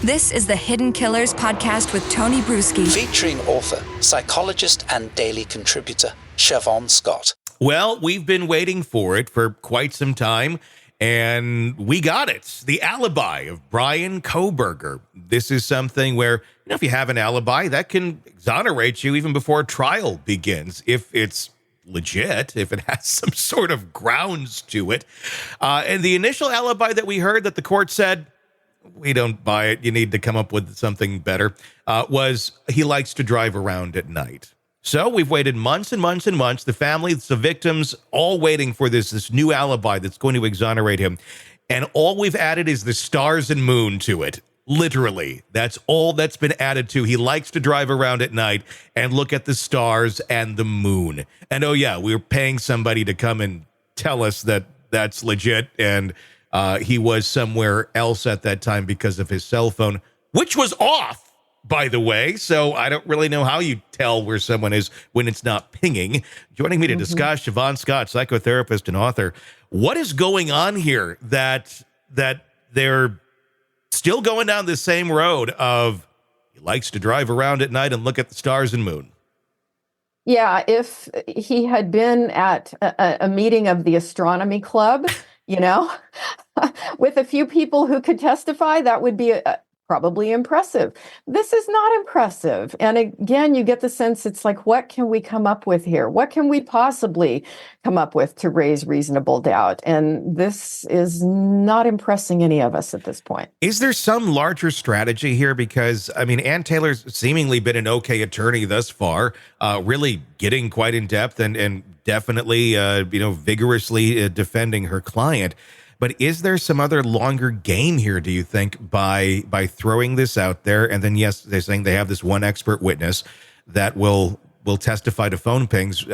This is the Hidden Killers podcast with Tony Brueski. Featuring author, psychologist, and daily contributor, Shavaun Scott. Well, we've been waiting for it for quite some time, and we got it. The Alibi of Bryan Kohberger. This is something where, if you have an alibi, that can exonerate you even before trial begins, if it's legit, if it has some sort of grounds to it. And the initial alibi that we heard that the court said, we don't buy it, you need to come up with something better, was he likes to drive around at night. So we've waited months and months and months, the families, the victims, all waiting for this new alibi that's going to exonerate him. And all we've added is the stars and moon to it. Literally, that's all that's been added to. He likes to drive around at night and look at the stars and the moon. And oh yeah, we're paying somebody to come and tell us that that's legit, and he was somewhere else at that time because of his cell phone, which was off, by the way. So I don't really know how you tell where someone is when it's not pinging. Joining me to discuss, Shavaun Scott, psychotherapist and author. What is going on here that they're still going down the same road of he likes to drive around at night and look at the stars and moon? Yeah, if he had been at a meeting of the astronomy club, with a few people who could testify, that would be probably impressive. This is not impressive. And again, you get the sense it's like, what can we come up with here? What can we possibly come up with to raise reasonable doubt? And this is not impressing any of us at this point. Is there some larger strategy here? Because, Ann Taylor's seemingly been an okay attorney thus far, really getting quite in depth and definitely, vigorously defending her client. But is there some other longer game here, do you think, by throwing this out there? And then, yes, they're saying they have this one expert witness that will testify to phone pings,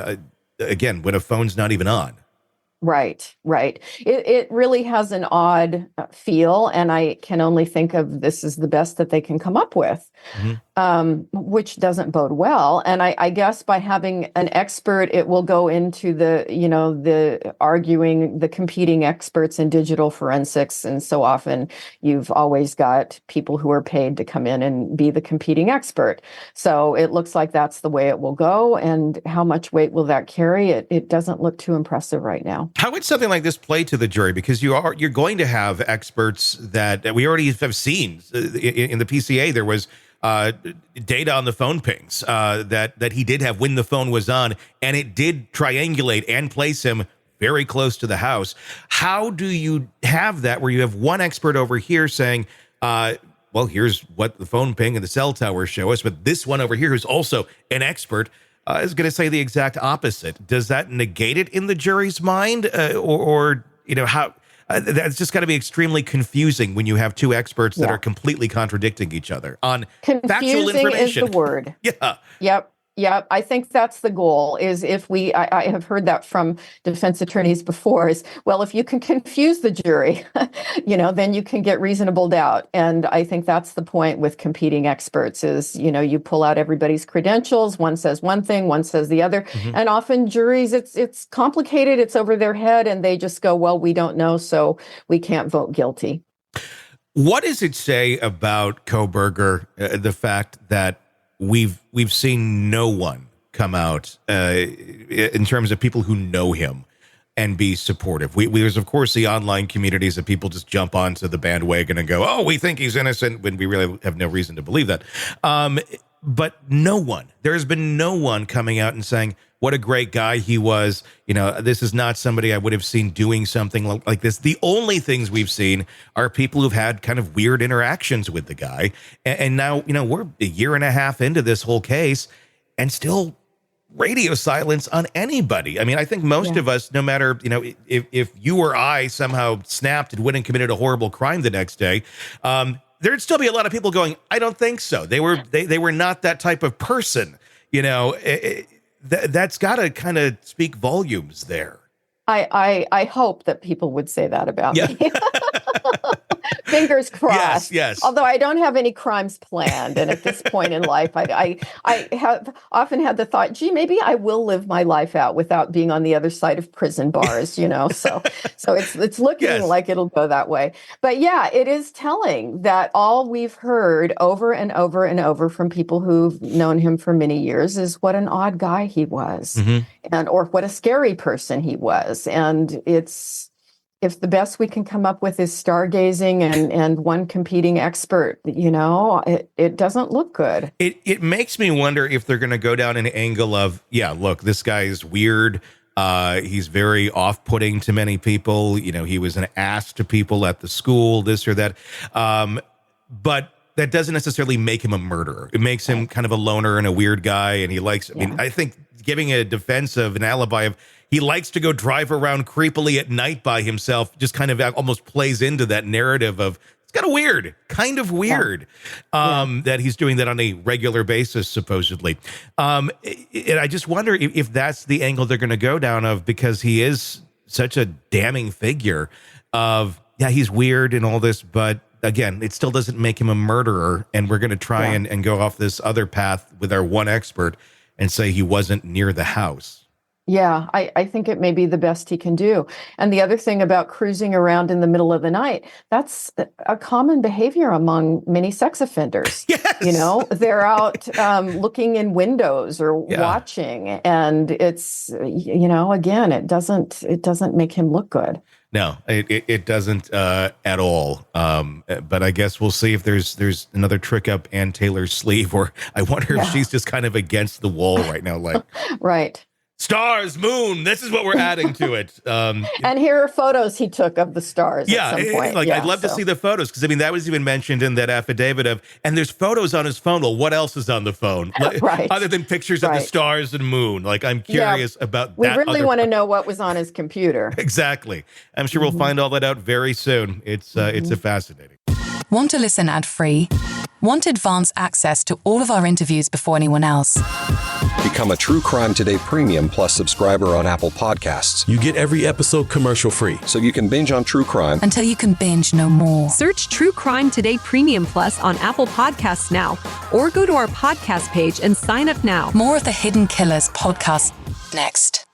again, when a phone's not even on. Right. It really has an odd feel, and I can only think of this as the best that they can come up with, which doesn't bode well. And I guess by having an expert, it will go into the arguing the competing experts in digital forensics. And so often you've always got people who are paid to come in and be the competing expert. So it looks like that's the way it will go. And how much weight will that carry? It doesn't look too impressive right now. How would something like this play to the jury? Because you're going to have experts that we already have seen in the PCA. There was data on the phone pings that he did have when the phone was on, and it did triangulate and place him very close to the house. How do you have that where you have one expert over here saying, well, here's what the phone ping and the cell towers show us, but this one over here who's also an expert is going to say the exact opposite? Does that negate it in the jury's mind? Or how? That's just got to be extremely confusing when you have two experts that are completely contradicting each other on factual information. Confusing is the word. Yeah. Yep. I think that's the goal, is if I have heard that from defense attorneys before, is, well, if you can confuse the jury, then you can get reasonable doubt. And I think that's the point with competing experts is, you pull out everybody's credentials. One says one thing, one says the other. And often juries, it's complicated. It's over their head. And they just go, well, we don't know, so we can't vote guilty. What does it say about Kohberger, the fact that we've seen no one come out in terms of people who know him and be supportive? There's, of course, the online communities that people just jump onto the bandwagon and go, oh, we think he's innocent, when we really have no reason to believe that. But there has been no one coming out and saying, what a great guy he was. This is not somebody I would have seen doing something like this. The only things we've seen are people who've had kind of weird interactions with the guy. And now, we're a year and a half into this whole case and still radio silence on anybody. I think most of us, no matter, if you or I somehow snapped and went and committed a horrible crime the next day, there'd still be a lot of people going, I don't think so. They were not that type of person. That's got to kind of speak volumes there. I hope that people would say that about me. Fingers crossed. Yes. Although I don't have any crimes planned, and at this point in life, I have often had the thought, gee, maybe I will live my life out without being on the other side of prison bars. So it's looking like it'll go that way. But yeah, it is telling that all we've heard over and over and over from people who've known him for many years is what an odd guy he was, or what a scary person he was, and if the best we can come up with is stargazing and one competing expert, it doesn't look good. It makes me wonder if they're going to go down an angle of, look, this guy is weird. He's very off-putting to many people. He was an ass to people at the school, this or that. But that doesn't necessarily make him a murderer. It makes him kind of a loner and a weird guy. And he likes, I think giving a defense of an alibi of, he likes to go drive around creepily at night by himself, just kind of almost plays into that narrative of, it's kind of weird that he's doing that on a regular basis, supposedly. And I just wonder if that's the angle they're going to go down of, because he is such a damning figure of, he's weird and all this, but again, it still doesn't make him a murderer. And we're going to try and go off this other path with our one expert and say he wasn't near the house. Yeah, I think it may be the best he can do. And the other thing about cruising around in the middle of the night, that's a common behavior among many sex offenders. Yes. They're out looking in windows or watching. And it's, again, it doesn't make him look good. No, it doesn't at all. But I guess we'll see if there's another trick up Ann Taylor's sleeve, or I wonder if she's just kind of against the wall right now. Like, right. Stars, moon, this is what we're adding to it. And here are photos he took of the stars at some point. I'd love to see the photos, because, that was even mentioned in that affidavit of, and there's photos on his phone. Well, what else is on the phone? Other than pictures of the stars and moon. Like, I'm curious about that. We really want to know what was on his computer. Exactly. I'm sure we'll find all that out very soon. It's a fascinating. Want to listen ad-free? Want advanced access to all of our interviews before anyone else? Become a True Crime Today Premium Plus subscriber on Apple Podcasts. You get every episode commercial-free, so you can binge on true crime until you can binge no more. Search True Crime Today Premium Plus on Apple Podcasts now, or go to our podcast page and sign up now. More of the Hidden Killers podcast next.